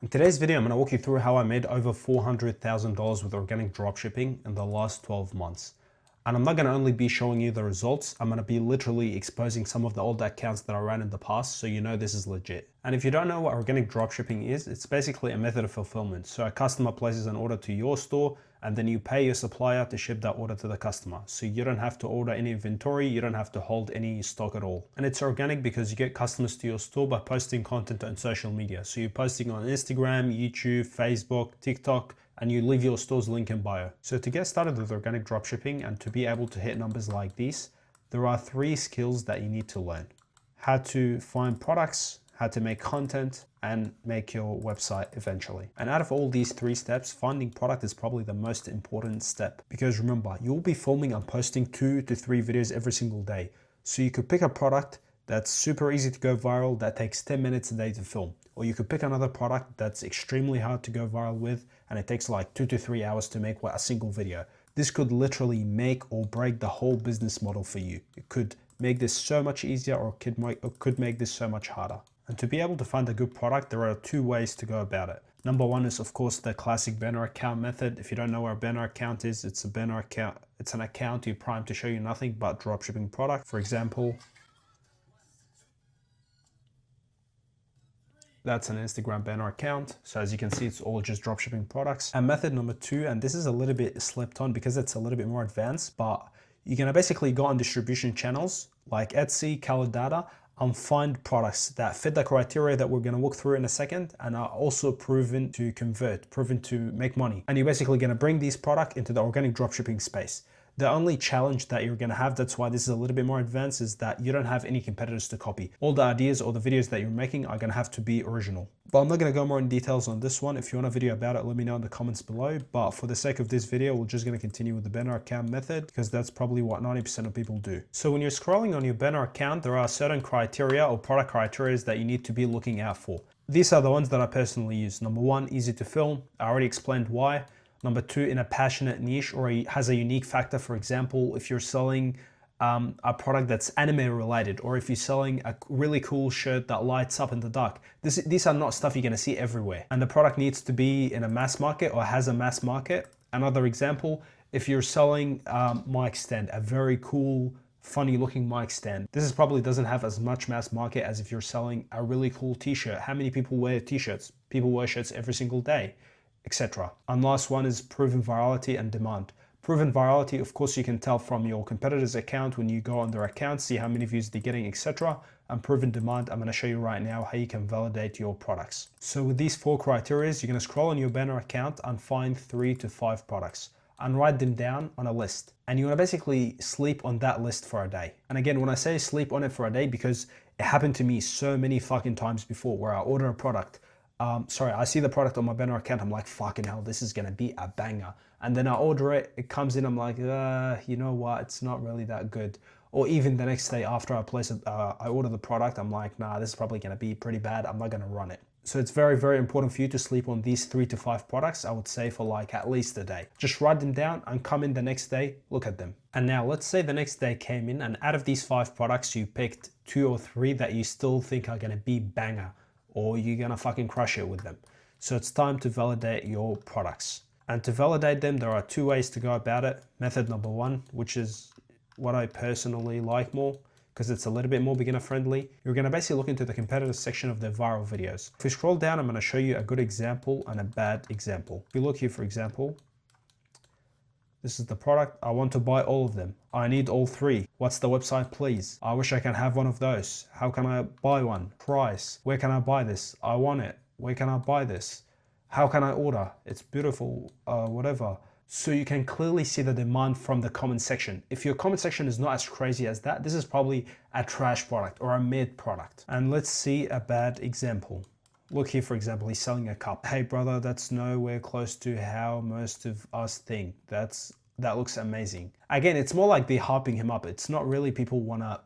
In today's video, I'm going to walk you through how I made over $400,000 with organic dropshipping in the last 12 months. And I'm not going to only be showing you the results, I'm going to be literally exposing some of the old accounts that I ran in the past so you know this is legit. And if you don't know what organic dropshipping is, it's basically a method of fulfillment. So a customer places an order to your store and then you pay your supplier to ship that order to the customer. So you don't have to order any inventory, you don't have to hold any stock at all. And it's organic because you get customers to your store by posting content on social media. So you're posting on Instagram, YouTube, Facebook, TikTok, and you leave your store's link in bio. So to get started with organic dropshipping and to be able to hit numbers like these, there are 3 skills that you need to learn. How to find products, how to make content, and make your website eventually. And out of all these 3 steps, finding product is probably the most important step. Because remember, you'll be filming and posting 2 to 3 videos every single day. So you could pick a product that's super easy to go viral, that takes 10 minutes a day to film. Or you could pick another product that's extremely hard to go viral with, and it takes like 2 to 3 hours to make a single video. This could literally make or break the whole business model for you. It could make this so much easier or could make this so much harder. And to be able to find a good product, there are 2 ways to go about it. Number 1 is of course the classic banner account method. If you don't know where a banner account is, it's a banner account. It's an account you prime to show you nothing but dropshipping product. For example, that's an Instagram banner account. So as you can see, it's all just dropshipping products. And method number 2, and this is a little bit slept on because it's a little bit more advanced, but you're gonna basically go on distribution channels like Etsy, Calendata, and find products that fit the criteria that we're gonna walk through in a second and are also proven to convert, proven to make money. And you're basically gonna bring these products into the organic dropshipping space. The only challenge that you're gonna have, that's why this is a little bit more advanced, is that you don't have any competitors to copy. All the ideas or the videos that you're making are gonna have to be original. But I'm not gonna go more in details on this one. If you want a video about it, let me know in the comments below. But for the sake of this video, we're just gonna continue with the banner account method because that's probably what 90% of people do. So when you're scrolling on your banner account, there are certain criteria or product criteria that you need to be looking out for. These are the ones that I personally use. Number 1, easy to film. I already explained why. Number 2, in a passionate niche or has a unique factor. For example, if you're selling a product that's anime related, or if you're selling a really cool shirt that lights up in the dark. These are not stuff you're gonna see everywhere. And the product needs to be in a mass market or has a mass market. Another example, if you're selling mic stand, a very cool, funny looking mic stand. This probably doesn't have as much mass market as if you're selling a really cool t-shirt. How many people wear t-shirts? People wear shirts every single day, etc. And last one is proven virality and demand. Proven virality, of course, you can tell from your competitor's account when you go on their account, see how many views they're getting, etc. And proven demand, I'm going to show you right now how you can validate your products. So with these 4 criteria, you're going to scroll on your banner account and find 3 to 5 products and write them down on a list. And you want to basically sleep on that list for a day. And again, when I say sleep on it for a day, because it happened to me so many fucking times before where I order a product. I see the product on my banner account, I'm like, fucking hell, this is gonna be a banger. And then I order it, it comes in, I'm like, you know what, it's not really that good. Or even the next day after I place it, I order the product, I'm like, nah, this is probably gonna be pretty bad, I'm not gonna run it. So it's very, very important for you to sleep on these 3 to 5 products, I would say for like at least a day. Just write them down and come in the next day, look at them. And now let's say the next day came in and out of these 5 products, you picked 2 or 3 that you still think are gonna be banger, or you're gonna fucking crush it with them. So it's time to validate your products. And to validate them, there are 2 ways to go about it. Method number 1, which is what I personally like more, because it's a little bit more beginner friendly. You're gonna basically look into the competitors section of their viral videos. If we scroll down, I'm gonna show you a good example and a bad example. If you look here, for example, this is the product. I want to buy all of them. I need all 3. What's the website, please? I wish I can have one of those. How can I buy one? Price. Where can I buy this? I want it. Where can I buy this? How can I order? It's beautiful, whatever. So you can clearly see the demand from the comment section. If your comment section is not as crazy as that, this is probably a trash product or a mid product. And let's see a bad example. Look here, for example, he's selling a cup. Hey brother, that's nowhere close to how most of us think. That looks amazing. Again, it's more like they're hyping him up. It's not really people wanna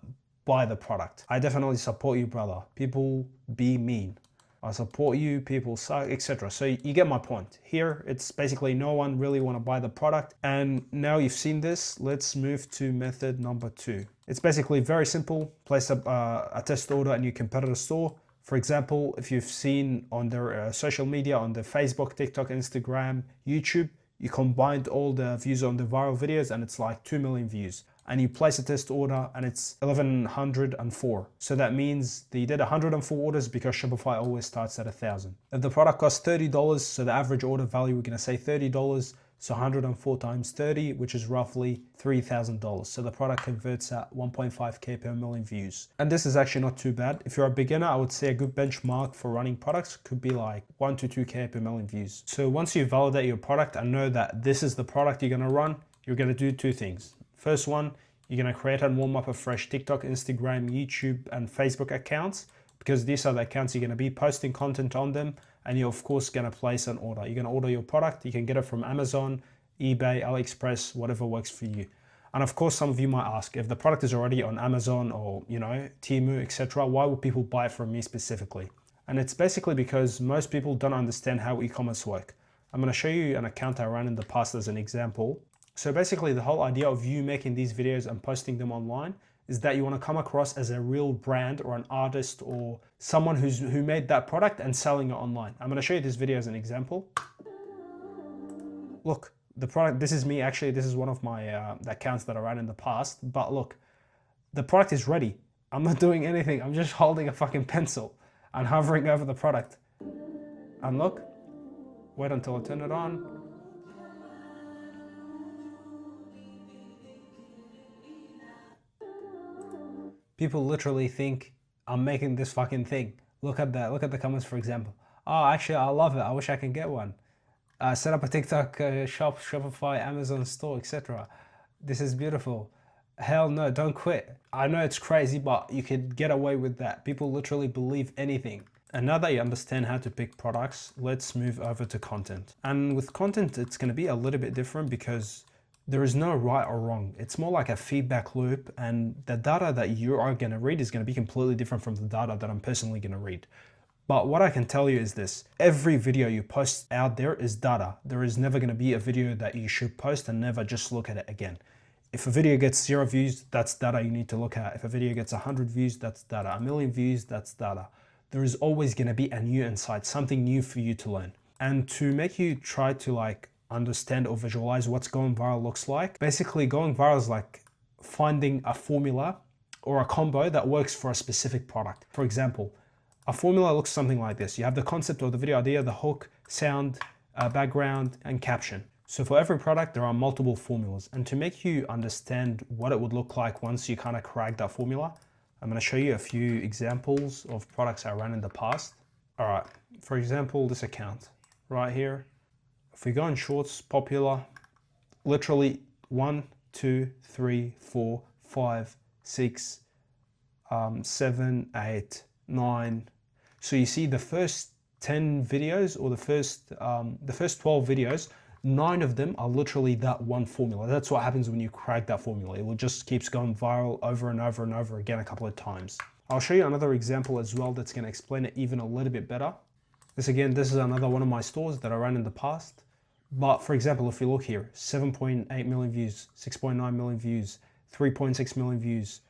buy the product. I definitely support you, brother. People be mean. I support you, people suck, etc. So you get my point. Here, it's basically no one really wanna buy the product. And now you've seen this, let's move to method number 2. It's basically very simple. Place a test order in your competitor store. For example, if you've seen on their social media, on the Facebook, TikTok, Instagram, YouTube, you combined all the views on the viral videos and it's like 2 million views. And you place a test order and it's 1104. So that means that you did 104 orders because Shopify always starts at 1,000. If the product costs $30, so the average order value, we're gonna say $30, so 104 times 30, which is roughly $3,000. So the product converts at 1.5K per million views. And this is actually not too bad. If you're a beginner, I would say a good benchmark for running products could be like 1 to 2K per million views. So once you validate your product and know that this is the product you're gonna run, you're gonna do two things. First one, you're gonna create and warm up a fresh TikTok, Instagram, YouTube, and Facebook accounts, because these are the accounts you're gonna be posting content on them, and you're of course gonna place an order. You're gonna order your product, you can get it from Amazon, eBay, AliExpress, whatever works for you. And of course, some of you might ask, if the product is already on Amazon or Temu, etc., why would people buy it from me specifically? And it's basically because most people don't understand how e-commerce work. I'm gonna show you an account I ran in the past as an example. So basically the whole idea of you making these videos and posting them online is that you want to come across as a real brand or an artist or someone who made that product and selling it online. I'm going to show you this video as an example. Look, the product, this is me actually, this is one of my accounts that I ran in the past, but look, the product is ready. I'm not doing anything. I'm just holding a fucking pencil and hovering over the product. And look, wait until I turn it on. People literally think I'm making this fucking thing. Look at the comments, for example. Oh, actually, I love it. I wish I can get one. Set up a TikTok shop, Shopify, Amazon store, etc. This is beautiful. Hell no, don't quit. I know it's crazy, but you could get away with that. People literally believe anything. And now that you understand how to pick products, let's move over to content. And with content, it's going to be a little bit different because there is no right or wrong. It's more like a feedback loop, and the data that you are going to read is going to be completely different from the data that I'm personally going to read. But what I can tell you is this: every video you post out there is data. There is never going to be a video that you should post and never just look at it again. If a video gets 0 views, that's data you need to look at. If a video gets 100 views, that's data. 1 million views, that's data. There is always going to be a new insight, something new for you to learn. And to make you try to understand or visualize what's going viral looks like, basically going viral is like finding a formula or a combo that works for a specific product. For example, a formula looks something like this. You have the concept or the video idea, the hook, sound, background, and caption. So for every product, there are multiple formulas. And to make you understand what it would look like once you kind of crack that formula, I'm going to show you a few examples of products I ran in the past. All right, for example, this account right here. If we go in shorts, popular, literally 1, 2, 3, 4, 5, 6, 7, 8, 9. So you see the first 10 videos or the first 12 videos, 9 of them are literally that one formula. That's what happens when you crack that formula. It will just keeps going viral over and over and over again a couple of times. I'll show you another example as well that's going to explain it even a little bit better. This is another one of my stores that I ran in the past. But for example, if you look here, 7.8 million views, 6.9 million views, 3.6 million views,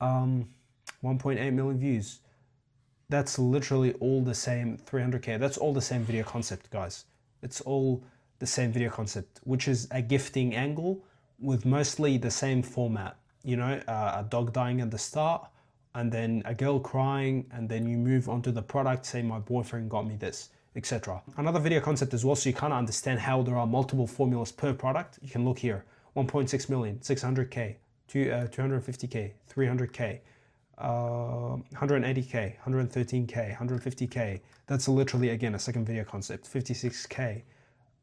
1.8 million views. That's literally all the same 300K. That's all the same video concept, guys. It's all the same video concept, which is a gifting angle with mostly the same format. A dog dying at the start, and then a girl crying, and then you move on to the product, say my boyfriend got me this, etc. Another video concept as well, so you kind of understand how there are multiple formulas per product. You can look here, 1.6 million, 600K, 250K, 300K, 180K, 113K, 150K. That's literally, again, a second video concept. 56K,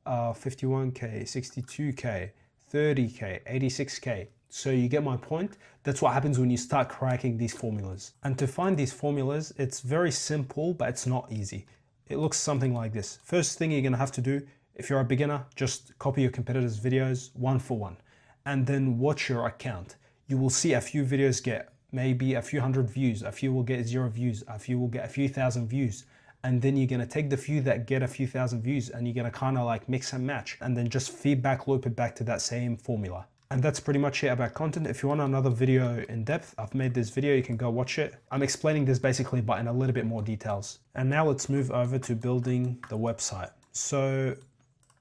51K, 62K, 30K, 86K. So you get my point? That's what happens when you start cracking these formulas. And to find these formulas, it's very simple, but it's not easy. It looks something like this. First thing you're gonna have to do, if you're a beginner, just copy your competitors' videos one for one, and then watch your account. You will see a few videos get maybe a few hundred views, a few will get 0 views, a few will get a few thousand views. And then you're gonna take the few that get a few thousand views and you're gonna kind of like mix and match and then just feedback loop it back to that same formula. And that's pretty much it about content. If you want another video in depth, I've made this video, you can go watch it. I'm explaining this basically, but in a little bit more details. And now let's move over to building the website. So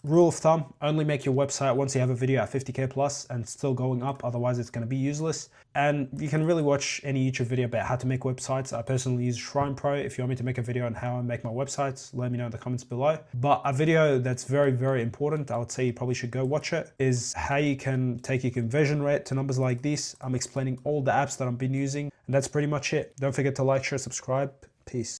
rule of thumb, only make your website once you have a video at 50K plus and still going up, otherwise it's going to be useless. And you can really watch any YouTube video about how to make websites. I personally use Shrine Pro. If you want me to make a video on how I make my websites, let me know in the comments below. But a video that's very, very important, I would say you probably should go watch it, is how you can take your conversion rate to numbers like this. I'm explaining all the apps that I've been using, and that's pretty much it. Don't forget to like, share, subscribe. Peace.